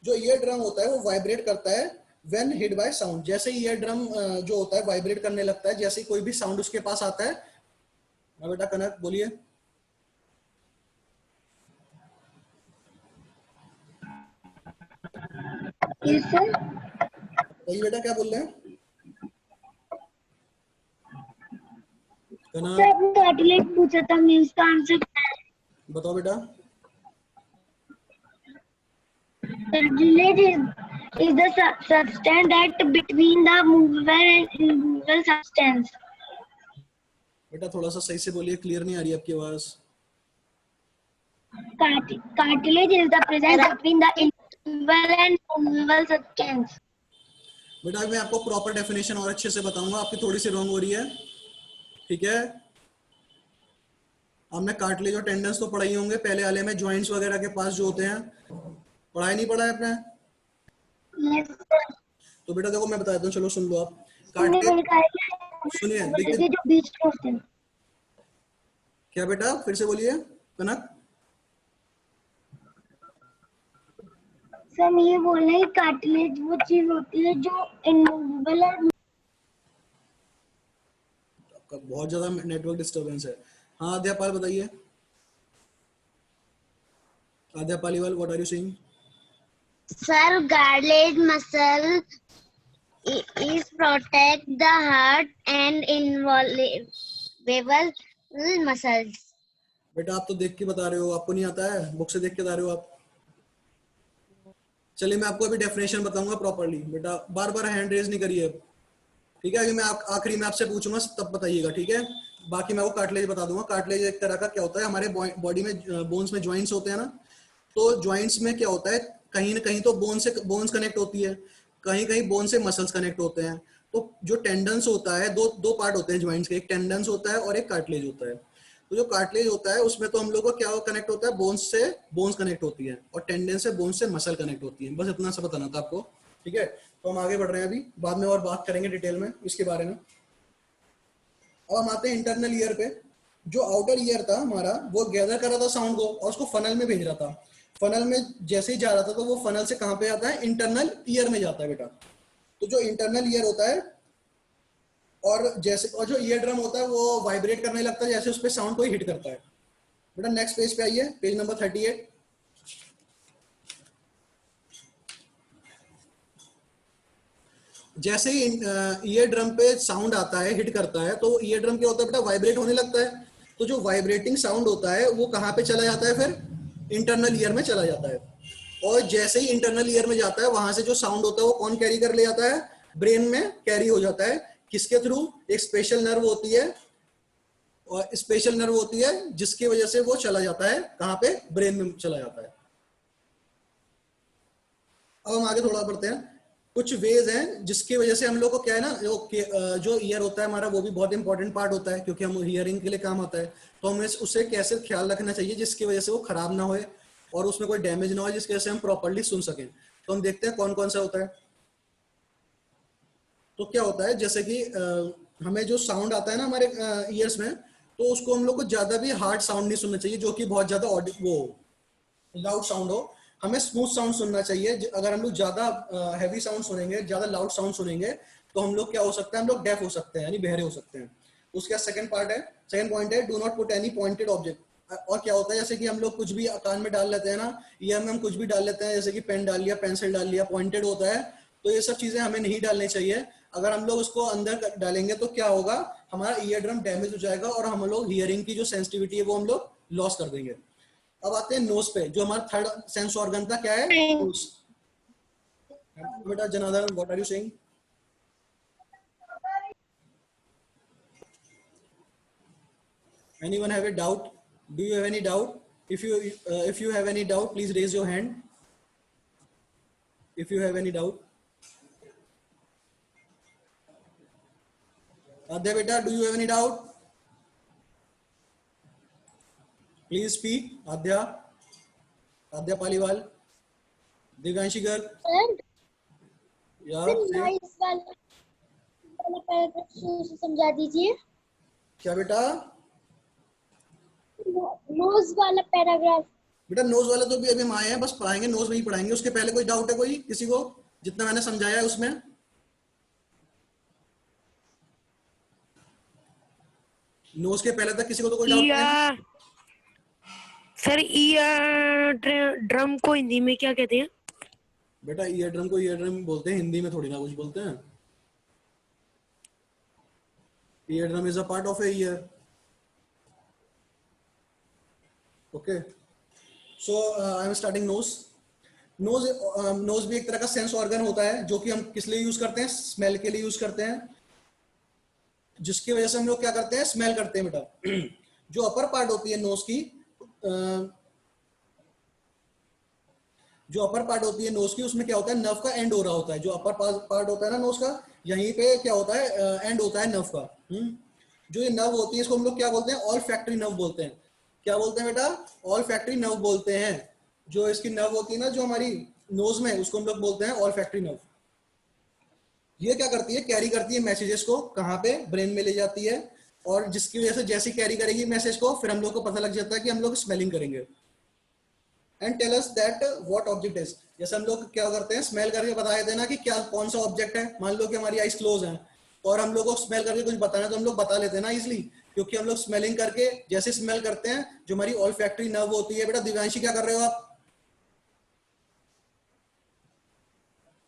जो ईयर ड्रम होता है वो वाइब्रेट करता है व्हेन हिट बाय साउंड। जैसे ईयर ड्रम जो होता है वाइब्रेट करने लगता है जैसे कोई भी साउंड उसके पास आता है। हाँ बेटा कनक बोलिए। बताइए बेटा क्या बोल रहे हैं कनक? आपने कार्टिलेज पूछा था, मैं उसका आंसर। बताओ बेटा। Cartilage is the substance that between the movable and immovable substance। बेटा थोड़ा सा सही से बोलिए, क्लियर नहीं आ रही आपकी आवाज। Cartilage is the presence between the immovable and movable substance। बेटा मैं आपको प्रॉपर डेफिनेशन और अच्छे से बताऊंगा, आपकी थोड़ी सी रॉन्ग हो रही है, ठीक है? हमने कार्टिलेज और टेंडन्स तो पढ़ाई होंगे पहले वाले में, जॉइंट्स वगैरह के पास जो होते हैं। पढ़ाई नहीं पढ़ा है आपने? तो बेटा देखो मैं बता देता हूँ, चलो सुन लो आप। कार्टिलेज सुनिए, देखिए जो बीच में होते हैं। क्या बेटा फिर से बोलिए कनक। सर मैं ये बोल रहे हैं कार्टिलेज वो चीज होती है जो इमूवेबल और आपका बहुत ज्यादा नेटवर्क डिस्टरबेंस है। हाँ अध्यापाल बताइए। अध्यापालीवाल what are you saying? Sir cartilage muscle is protect the heart and involvable muscles। बेटा आप तो देख के बता रहे हो, आपको नहीं आता है? बुक से देख के बता रहे हो आप। चलिए मैं आपको अभी डेफिनेशन बताऊंगा प्रॉपर्ली। बेटा बार बार हैंड रेज नहीं करिए, ठीक है? अभी मैं आखिरी में आपसे पूछूंगा तब बताइएगा, ठीक है? बाकी मैं वो कार्टिलेज बता दूंगा। कार्टिलेज एक तरह का क्या होता है, हमारे बॉडी में बोन्स में ज्वाइंट्स होते हैं ना, तो ज्वाइंट्स में क्या होता है, कहीं ना कहीं तो बोन्स कनेक्ट होती है, कहीं कहीं बोन से मसल्स कनेक्ट होते हैं। तो जो टेंडन्स होता है, दो पार्ट होते हैं ज्वाइंट्स के, एक टेंडन्स होता है और एक कार्टिलेज होता है। तो जो कार्टिलेज होता है उसमें तो हम लोग को क्या कनेक्ट होता है? बोन्स कनेक्ट होती है, और टेंडन से बोन्स से मसल कनेक्ट होती है। बस इतना सा बताना था आपको, ठीक है? तो हम आगे बढ़ रहे हैं, अभी बाद में और बात करेंगे डिटेल में इसके बारे में। अब हम आते हैं इंटरनल ईयर पे। जो आउटर ईयर था हमारा वो गैदर कर रहा था साउंड को और उसको फनल में भेज रहा था। फनल में जैसे ही जा रहा था तो वो फनल से कहां पे आता है? इंटरनल ईयर में जाता है बेटा। तो जो इंटरनल ईयर होता है और जो ईयर ड्रम होता है वो वाइब्रेट करने लगता है जैसे उस पर साउंड कोई हिट करता है। बेटा नेक्स्ट पेज पे आइए, पेज नंबर 38। जैसे ही ईयर ड्रम पे साउंड आता है, हिट करता है, तो ईयर ड्रम क्या होता है बेटा? वाइब्रेट होने लगता है। तो जो वाइब्रेटिंग साउंड होता है वो कहाँ पे चला जाता है, फिर इंटरनल ईयर में चला जाता है। और जैसे ही इंटरनल ईयर में जाता है वहां से जो साउंड होता है वो कौन कैरी कर ले जाता है, ब्रेन में कैरी हो जाता है। किसके थ्रू, एक स्पेशल नर्व होती है, और स्पेशल नर्व होती है जिसकी वजह से वो चला जाता है कहाँ पे, ब्रेन में चला जाता है। अब हम आगे थोड़ा बढ़ते हैं। कुछ वेज हैं जिसकी वजह से हम लोग को क्या है ना, जो ईयर होता है हमारा वो भी बहुत इंपॉर्टेंट पार्ट होता है, क्योंकि हम हियरिंग के लिए काम आता है। तो हमें उसे कैसे ख्याल रखना चाहिए जिसकी वजह से वो खराब ना होए और उसमें कोई डैमेज ना हो, जिसकी वजह से हम प्रॉपर्ली सुन सकें। तो हम देखते हैं कौन कौन सा होता है। तो क्या होता है, जैसे कि हमें जो साउंड आता है ना हमारे ईयर्स में, तो उसको हम लोग को ज्यादा भी हार्ड साउंड नहीं सुनना चाहिए जो कि बहुत ज्यादा वो लाउड साउंड हो। हमें स्मूथ साउंड सुनना चाहिए। अगर हम लोग ज्यादा हैवी साउंड सुनेंगे, ज्यादा लाउड साउंड सुनेंगे, तो हम लोग क्या हो सकता है, हम लोग डेफ हो सकते हैं, यानी बहरे हो सकते हैं। उसका सेकंड पार्ट है, सेकंड पॉइंट है, do not put any pointed object. और क्या होता है, जैसे कि हम लोग कुछ भी कान में डाल लेते हैं ना, ईयर में हम कुछ भी डाल लेते हैं, जैसे कि पेन डाल लिया, पेंसिल डाल लिया, पॉइंटेड होता है, तो ये सब चीजें हमें नहीं डालनी चाहिए। अगर हम लोग उसको अंदर डालेंगे तो क्या होगा, हमारा ईयर ड्रम डैमेज हो जाएगा और हम लोग हियरिंग की जो सेंसिटिविटी है वो हम लोग लॉस कर देंगे। अब आते हैं नोज पे, जो हमारा थर्ड सेंस ऑर्गन था, क्या है, नोज। बेटा Janardan, what are you saying? Anyone have a doubt? Do you have any doubt? If you have any doubt, please raise your hand. If you have any doubt. Adya beta, do you have any doubt? Please speak. Adya Paliwal. Divyanshi girl. Yeah. समझा दीजिए। क्या बेटा? Knows वाला paragraph. बेटा knows वाले तो भी अभी हम आए हैं, बस पढ़ाएंगे, नोज नहीं पढ़ाएंगे। उसके पहले कोई डाउट है कोई किसी को, जितना मैंने समझाया है उसमें? नोज के पहले तक किसी को तो कोई डाउट नहीं है? सर ईयर ड्रम को हिंदी में क्या कहते हैं? बेटा ईयर ड्रम को ईयर ड्रम बोलते हैं, हिंदी में थोड़ी ना कुछ बोलते हैं। Eardrum is a part of a ear. Okay, so I am starting nose. Nose भी एक तरह का सेंस ऑर्गन होता है, जो कि हम किस लिए यूज करते हैं, स्मेल के लिए यूज करते हैं, जिसकी वजह से हम लोग क्या करते हैं, स्मेल करते हैं बेटा। जो अपर पार्ट होती है नोज की, जो अपर पार्ट होती है नोज की, उसमें क्या होता है, नर्व का एंड हो रहा होता है। जो अपर पार्ट होता है ना नोज का, यहीं पे क्या होता है, एंड होता है नर्व का। जो ये नर्व होती है इसको हम लोग क्या बोलते हैं, ऑल फैक्ट्री नर्व बोलते हैं। क्या बोलते हैं बेटा, ऑल फैक्ट्री नर्व बोलते हैं। जो इसकी नर्व होती है ना जो हमारी नोज में, उसको हम लोग बोलते हैं ऑल फैक्ट्री नर्व। ये क्या करती है, कैरी करती है मैसेजेस को, कहाँ पे, ब्रेन में ले जाती है। और जिसकी वजह से जैसे कैरी करेगी मैसेज को, फिर हम लोग को पता लग जाता है कि हम लोग स्मेलिंग करेंगे। And tell us that what object is. जैसे हम लोग क्या करते हैं, स्मेल करके बता देते हैं ना कि क्या कौन सा ऑब्जेक्ट है। मान लो कि हमारी आईज क्लोज है और हम लोग को स्मेल करके कुछ बताना है, तो हम लोग बता लेते हैं ना इजिली, क्योंकि हम लोग स्मेलिंग करके जैसे स्मेल करते हैं, जो हमारी ऑल फैक्ट्री नर्व होती है। बेटा दिव्यांशी क्या कर रहे हो आप?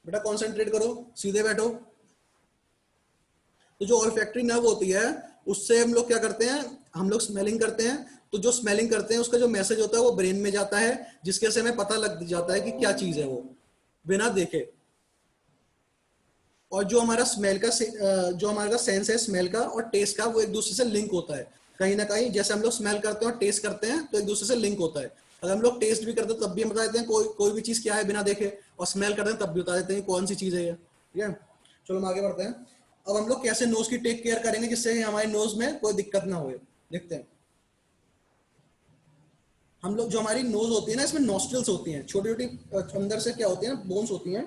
बेटा कॉन्सेंट्रेट करो, सीधे बैठो। तो जो ऑल फैक्ट्री नर्व होती है, उससे हम लोग क्या करते हैं, हम लोग स्मेलिंग करते हैं। तो जो स्मेलिंग करते हैं उसका जो मैसेज होता है वो ब्रेन में जाता है, जिसके से हमें पता लग जाता है कि क्या चीज है वो, बिना देखे। और जो हमारा स्मेल का जो हमारा सेंस है स्मेल का और टेस्ट का, वो एक दूसरे से लिंक होता है कहीं ना कहीं। जैसे हम लोग स्मेल करते हैं और टेस्ट करते हैं तो एक दूसरे से लिंक होता है। अगर हम लोग टेस्ट भी करते हैं तब भी हम बता देते हैं कोई भी चीज क्या है बिना देखे, और स्मेल करते हैं तब भी बता देते हैं कौन सी चीज है ये। ठीक है, चलो हम आगे बढ़ते हैं। अब हम लोग कैसे नोज की टेक केयर करेंगे जिससे हमारे नोज में कोई दिक्कत ना हो, देखते हैं। हम लोग, जो हमारी नोज होती है ना, इसमें नॉस्ट्रिल्स होती हैं, छोटी छोटी अंदर से क्या होती है, बोन्स होती हैं,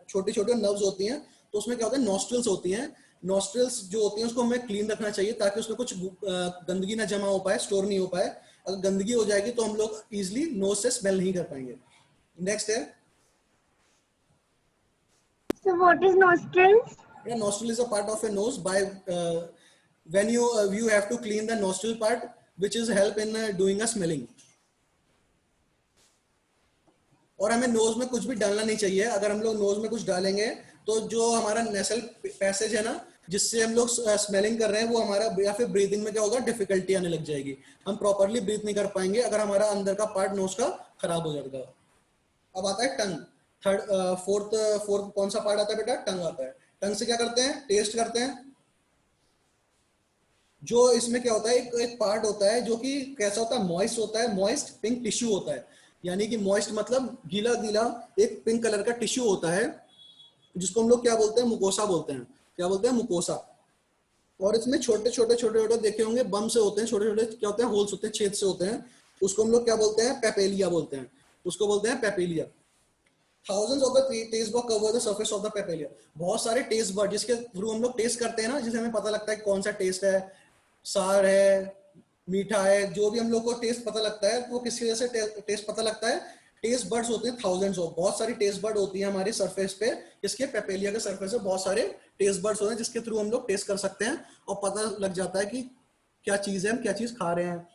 छोटी छोटी नर्व्स होती हैं। तो उसमें क्या होता है, नॉस्ट्रिल्स होती हैं। नॉस्ट्रिल्स जो होती हैं उसको हमें क्लीन रखना चाहिए, ताकि उसमें कुछ गंदगी ना जमा हो पाए, स्टोर नहीं हो पाए। अगर गंदगी हो जाएगी तो हम लोग इजिली नोज से स्मेल नहीं कर पाएंगे। नेक्स्ट है, So what is nostrils? yeah, nostril is a part of a nose. By when you have to clean the nostril part, which is help in doing a smelling. और हमें knows में कुछ भी डालना नहीं चाहिए। अगर हम लोग नोज में कुछ डालेंगे तो जो हमारा नेसल पैसेज है ना, जिससे हम लोग स्मेलिंग कर रहे हैं वो हमारा, या फिर ब्रीदिंग में क्या होगा, डिफिकल्टी आने लग जाएगी, हम प्रॉपरली ब्रीथ नहीं कर पाएंगे अगर हमारा अंदर का पार्ट नोज का खराब हो जाएगा। अब आता है टंग। फोर्थ फोर्थ कौन सा पार्ट आता है बेटा? टंग आता है। टंग से क्या करते हैं? टेस्ट करते हैं। जो इसमें क्या होता है, एक पार्ट होता है जो कि कैसा होता है, मॉइस्ट होता है, मॉइस्ट पिंक टिश्यू होता है, यानी कि मॉइस्ट मतलब गीला गीला एक पिंक कलर का टिश्यू होता है, जिसको हम लोग क्या बोलते हैं, मुकोसा बोलते हैं। क्या बोलते हैं? मुकोसा। और इसमें छोटे छोटे छोटे छोटे देखे होंगे बम से होते हैं, छोटे छोटे क्या होते हैं, होल्स होते हैं, छेद से होते हैं, उसको हम लोग क्या बोलते हैं? पेपेलिया बोलते हैं, उसको बोलते हैं पेपेलिया। Thousands of the taste bud cover the surface of the papilia। बहुत सारे टेस्ट बर्ड जिसके थ्रू हम लोग टेस्ट करते हैं ना, जिसे हमें पता लगता है कौन सा टेस्ट है, सार है, मीठा है, जो भी हम लोग को टेस्ट पता लगता है, वो किसकी वजह से टेस्ट पता लगता है? टेस्ट बर्ड्स होते हैं थाउजेंड्स ऑफ, बहुत सारी टेस्ट बर्ड होती है हमारे सरफेस पे, जिसके पेपेलिया के सरफेस पे बहुत सारे टेस्ट बर्ड्स होते हैं, जिसके थ्रू हम लोग टेस्ट कर सकते हैं और पता लग जाता है कि क्या चीज है, हम क्या चीज खा रहे हैं,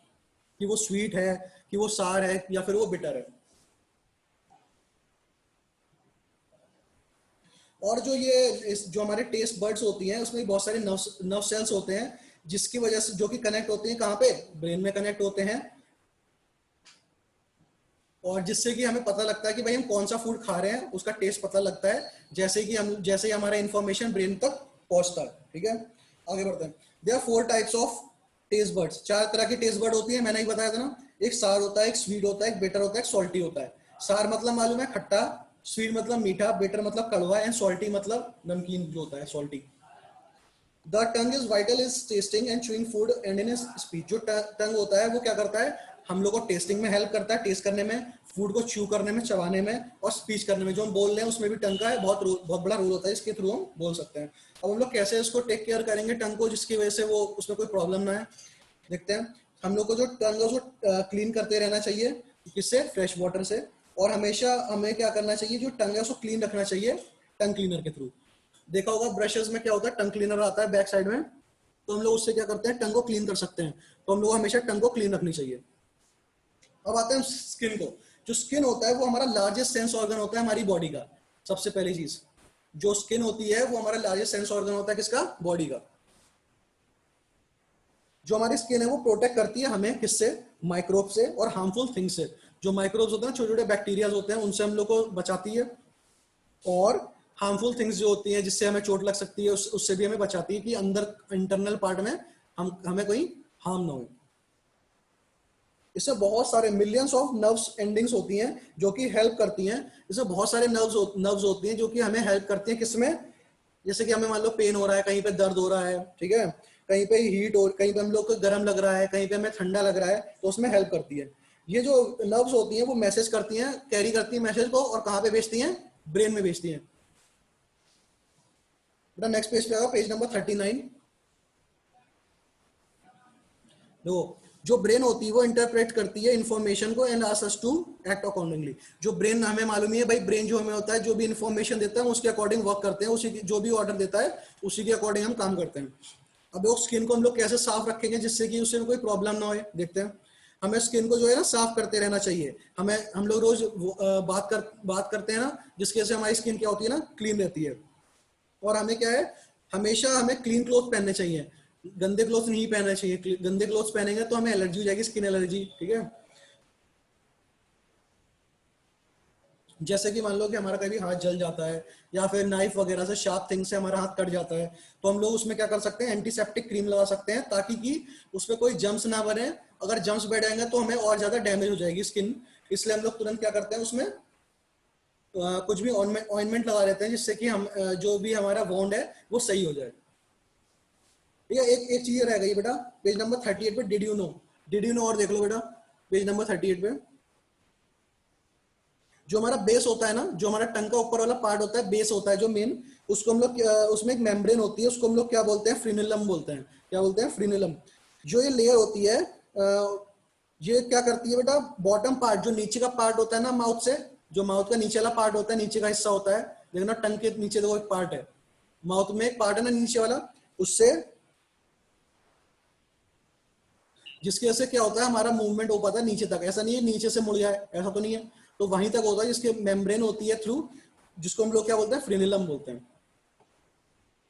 कि वो स्वीट है, कि वो सार है, या फिर वो बिटर है। और जो ये जो हमारे टेस्ट बर्ड्स होती हैं उसमें बहुत सारे नर्व सेल्स होते हैं, जिसकी वजह से जो कि कनेक्ट होते हैं कहाँ पे? ब्रेन में कनेक्ट होते हैं, और जिससे कि हमें पता लगता है कि भाई हम कौन सा फूड खा रहे हैं, उसका टेस्ट पता लगता है, जैसे ही हमारा इंफॉर्मेशन ब्रेन तक पहुंचता है। ठीक है, आगे बढ़ते हैं। There are 4 types of taste buds. 4 तरह की टेस्ट बर्ड होती है, मैंने ही बताया था ना। एक सार होता है, एक स्वीट होता है, एक बिटर होता है, एक सॉल्टी होता है। सार मतलब मालूम है, खट्टा, स्वीट मतलब मीठा, बिटर मतलब कड़वा, एंड सॉल्टी मतलब नमकीन जो होता है, salty. The tongue is vital is testing and chewing food and in speech. जो टंग होता है वो क्या करता है? हम लोग को टेस्टिंग में हेल्प करता है, टेस्ट करने में, फूड को च्यू करने में, चबाने में, और स्पीच करने में, जो हम बोल रहे हैं उसमें भी टंग का है बहुत बड़ा रोल होता है, इसके थ्रू हम बोल सकते हैं। अब हम लोग कैसे इसको टेक केयर करेंगे टंग को, जिसकी वजह से वो उसमें कोई प्रॉब्लम ना है, देखते हैं। हम लोग को जो टंग है उसको क्लीन करते रहना चाहिए, किससे? फ्रेश वाटर से। और हमेशा हमें क्या करना चाहिए, जो टंग है उसको क्लीन रखना चाहिए टंग क्लीनर के थ्रू। देखा होगा ब्रशेस में क्या होता है, टंग क्लीनर आता है बैक साइड में, तो हम लोग उससे क्या करते हैं, टंग को क्लीन कर सकते हैं। तो हम लोग हमेशा टंग को क्लीन रखनी चाहिए। अब आते हैं स्किन को। जो स्किन होता है वो हमारा लार्जेस्ट सेंस ऑर्गन होता है हमारी बॉडी का। सबसे पहली चीज, जो स्किन होती है वो हमारा लार्जेस्ट सेंस ऑर्गन होता है, किसका? बॉडी का। जो हमारी स्किन है वो प्रोटेक्ट करती है हमें किससे? माइक्रोब से और हार्मफुल थिंग्स से। जो माइक्रोब्स होते हैं, छोटे छोटे बैक्टीरिया होते हैं, उनसे हम लोग को बचाती है, और हार्मफुल थिंग्स जो होती हैं जिससे हमें चोट लग सकती है, उससे भी हमें बचाती है, कि अंदर इंटरनल पार्ट में हमें कोई हार्म ना हो। इससे बहुत सारे मिलियंस ऑफ नर्व्स एंडिंग्स होती हैं जो कि हेल्प करती हैं। इससे बहुत सारे नर्व्स होती हैं जो कि हमें हेल्प करती हैं, किसमें? जैसे कि हमें मान लो पेन हो रहा है, कहीं पे दर्द हो रहा है, ठीक है, कहीं पे हीट हो, कहीं पे हम लोग को गर्म लग रहा है, कहीं पे हमें ठंडा लग रहा है, तो उसमें हेल्प करती है। ये जो नर्व्स होती हैं वो मैसेज करती हैं, कैरी करती हैं मैसेज को, और कहाँ पे भेजती हैं? ब्रेन में भेजती हैं। बेटा नेक्स्ट पेज पे आओ, पेज नंबर 39। देखो, जो ब्रेन होती है वो इंटरप्रेट करती है इन्फॉर्मेशन को and asks us to act accordingly. जो ब्रेन, हमें मालूम ही है भाई, ब्रेन जो हमें होता है, जो भी इन्फॉर्मेशन देता है उसके अकॉर्डिंग वर्क करते हैं, उसी की जो भी ऑर्डर देता है उसी के अकॉर्डिंग हम काम करते हैं। अब वो स्किन को हम लोग कैसे साफ रखेंगे जिससे कि उससे कोई प्रॉब्लम ना हो, देखते हैं। हमें स्किन को जो है ना साफ करते रहना चाहिए। हम लोग रोज बात करते हैं ना, जिसकी वजह से हमारी स्किन क्या होती है ना, क्लीन रहती है। और हमें क्या है, हमेशा हमें क्लीन क्लोथ पहनने चाहिए, गंदे क्लोथ नहीं पहनने चाहिए। गंदे क्लोथ पहनेंगे तो हमें एलर्जी हो जाएगी, स्किन एलर्जी, ठीक है। जैसे कि मान लो कि हमारा कभी हाथ जल जाता है, या फिर नाइफ वगैरह से, शार्प थिंग से हमारा हाथ कट जाता है, तो हम लोग उसमें क्या कर सकते हैं, एंटीसेप्टिक क्रीम लगा सकते हैं, ताकि कि उसमें कोई जम्स ना बने। अगर जम्स बैठ जाएंगे तो हमें और ज्यादा डैमेज हो जाएगी स्किन। इसलिए हम लोग तुरंत क्या करते हैं, उसमें कुछ भी ऑइंटमेंट लगा देते हैं, जिससे कि हम जो भी हमारा वोंड है वो सही हो जाए। ठीक है, एक चीज रह गई बेटा, पेज नंबर 38 पे, डिड यू नो और देख लो बेटा, पेज नंबर 38 पे। जो हमारा बेस होता है ना, जो हमारा टंग का ऊपर वाला पार्ट होता है, बेस होता है जो मेन, उसको हम लोग, उसमें एक मेम्ब्रेन होती है, उसको हम लोग क्या बोलते हैं? फ्रीनेलम बोलते हैं। क्या बोलते हैं? फ्रीनेलम। जो ये लेयर होती है, ये क्या करती है बेटा, बॉटम पार्ट, जो नीचे का पार्ट होता है ना माउथ से, जो माउथ का नीचे वाला पार्ट होता है, नीचे का हिस्सा होता है, देखना टंग के नीचे देखो एक पार्ट है, माउथ में एक पार्ट है ना नीचे वाला, उससे, जिसकी वजह से क्या होता है, हमारा मूवमेंट हो पाता है नीचे तक। ऐसा नहीं है नीचे से मुड़ जाए, ऐसा तो नहीं है, तो वहीं तक होता है, जिसके मेम्ब्रेन होती है थ्रू, जिसको हम लोग क्या बोलते हैं? फ्रीनेलम बोलते हैं।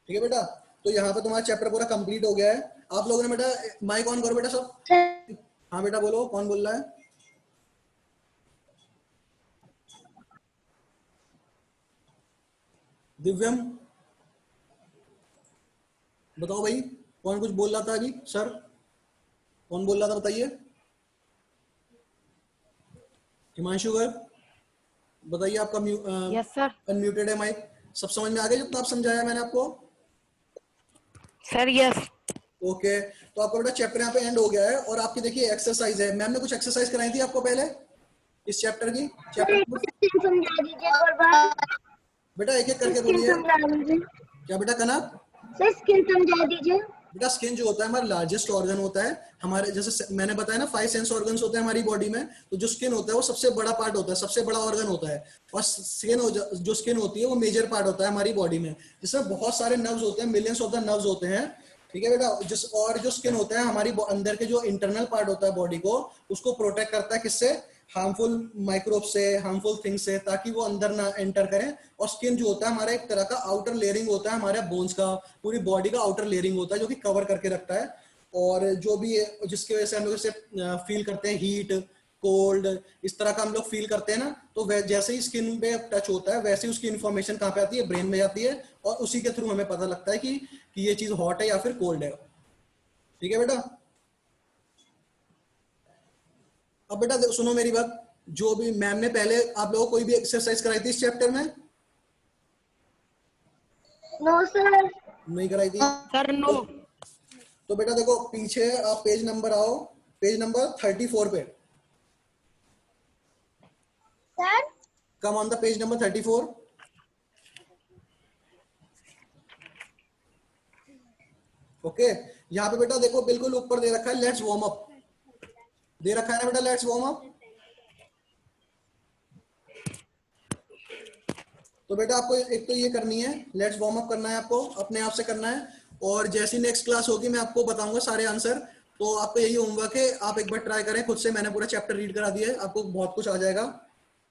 ठीक है बेटा, तो यहाँ पे तुम्हारा चैप्टर पूरा कंप्लीट हो गया है। आप लोगों ने बेटा माइक ऑन करो बेटा सब। सर हाँ बेटा बोलो, कौन बोल रहा है? दिव्यम बताओ भाई, कौन कुछ बोल रहा था अभी? सर कौन बोल रहा था बताइए। हिमांशु गर्ग बताइए, आपका यस सर। अनम्यूटेड है माइक। सब समझ में आ गया जितना आप समझाया मैंने आपको? Sir yes. ओके, तो आपका बेटा चैप्टर यहाँ पे एंड हो गया है। और आपकी देखिए एक्सरसाइज है, मैम ने कुछ एक्सरसाइज कराई थी आपको पहले इस चैप्टर की। सर एक चैप्टर स्किन समझा दीजिए और बार। बेटा एक एक करके स्किन बोलिए। समझा दीजिए क्या बेटा कना? सर, स्किन समझा दीजिए। बेटा स्किन जो होता है हमारा लार्जेस्ट ऑर्गन होता है। हमारे जैसे मैंने बताया ना 5 सेंस ऑर्गन्स होते हैं हमारी बॉडी में, तो जो स्किन होता है वो सबसे बड़ा पार्ट होता है, सबसे बड़ा ऑर्गन होता है। और जो स्किन होती है वो मेजर पार्ट होता है हमारी बॉडी में, जिसमें बहुत सारे नर्व्स होते हैं, मिलियंस ऑफ द नर्व्स होते हैं। ठीक है बेटा, और जो स्किन होता है हमारी अंदर के जो इंटरनल पार्ट होता है बॉडी को, उसको प्रोटेक्ट करता है किससे? हार्मफुल माइक्रोब से, हार्मफुल थिंग्स से, ताकि वो अंदर ना एंटर करें। और स्किन जो होता है हमारा एक तरह का आउटर लेयरिंग होता है, हमारे बोन्स का, पूरी बॉडी का आउटर लेयरिंग होता है जो कि कवर करके रखता है। और जो भी जिसकी वजह से हम लोग इसे फील करते हैं, हीट, कोल्ड, इस तरह का हम लोग फील करते हैं ना, तो जैसे ही स्किन पे टच होता है वैसे ही उसकी इंफॉर्मेशन कहाँ पे आती है? ब्रेन में जाती है। और उसी के थ्रू हमें पता लगता है कि ये चीज हॉट है या फिर कोल्ड है। ठीक है बेटा। अब बेटा सुनो मेरी बात, जो भी मैम ने पहले आप लोगों को कोई भी एक्सरसाइज कराई थी इस चैप्टर में? No sir. नहीं कराई थी? Sir no. तो बेटा देखो पीछे आप पेज नंबर आओ, पेज नंबर 34 पे। Sir come on the page number 34। Okay, यहाँ पे बेटा देखो बिल्कुल ऊपर दे रखा है लेट्स वार्म अप, दे रखा है ना बेटा लेट्स वार्म अप। तो बेटा आपको एक तो ये करनी है, लेट्स वार्म अप करना है आपको, अपने आप से करना है। और जैसी नेक्स्ट क्लास होगी मैं आपको बताऊंगा सारे आंसर। तो आपको यही होमवर्क है, आप एक बार ट्राई करें खुद से। मैंने पूरा चैप्टर रीड करा दिया है, आपको बहुत कुछ आ जाएगा।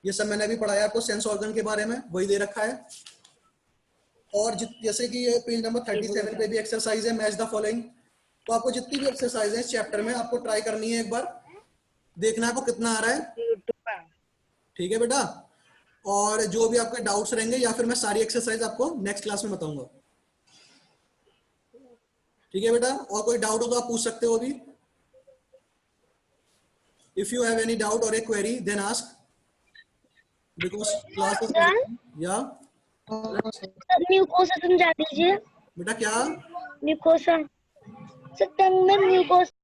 ये सब मैंने अभी पढ़ाया आपको सेंस ऑर्गन के बारे में, वही दे रखा है। और जैसे कि ये पेज नंबर 37 पे भी एक्सरसाइज है, मैच द फॉलोइंग। तो आपको जितनी भी एक्सरसाइज है इस चैप्टर में आपको ट्राई करनी है, एक बार देखना आपको कितना आ रहा है। ठीक है बेटा। और जो भी आपके डाउट्स रहेंगे या फिर मैं सारी एक्सरसाइज आपको नेक्स्ट क्लास में बताऊंगा। ठीक है बेटा, और कोई डाउट हो तो आप पूछ सकते हो अभी। If you have any doubt or a query then ask, because class sir is या म्यूकोसा समझा दीजिए। बेटा क्या? म्यूकोसा सर, टंग में म्यूकोसा